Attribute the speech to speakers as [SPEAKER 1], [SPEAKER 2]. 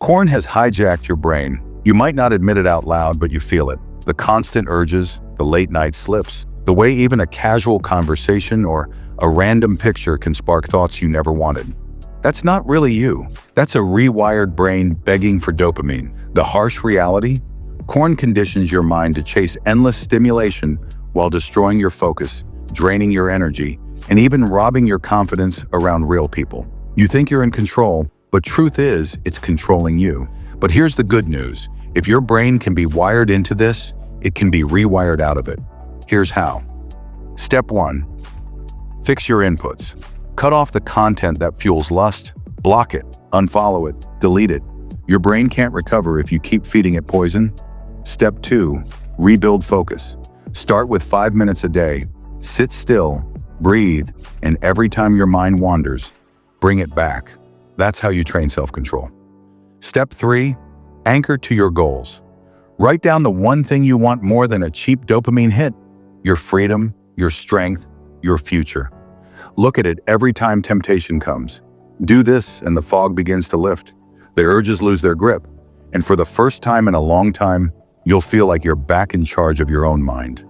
[SPEAKER 1] Corn has hijacked your brain. You might not admit it out loud, but you feel it. The constant urges, the late night slips, the way even a casual conversation or a random picture can spark thoughts you never wanted. That's not really you. That's a rewired brain begging for dopamine. The harsh reality? Corn conditions your mind to chase endless stimulation while destroying your focus, draining your energy, and even robbing your confidence around real people. You think you're in control, but truth is, it's controlling you. But here's the good news. If your brain can be wired into this, it can be rewired out of it. Here's how. Step 1. Fix your inputs. Cut off the content that fuels lust, block it, unfollow it, delete it. Your brain can't recover if you keep feeding it poison. Step 2. Rebuild focus. Start with 5 minutes a day. Sit still, breathe, and every time your mind wanders, bring it back. That's how you train self-control. Step 3. Anchor to your goals. Write down the one thing you want more than a cheap dopamine hit: your freedom, your strength, your future. Look at it every time temptation comes. Do this and the fog begins to lift. The urges lose their grip. And for the first time in a long time, you'll feel like you're back in charge of your own mind.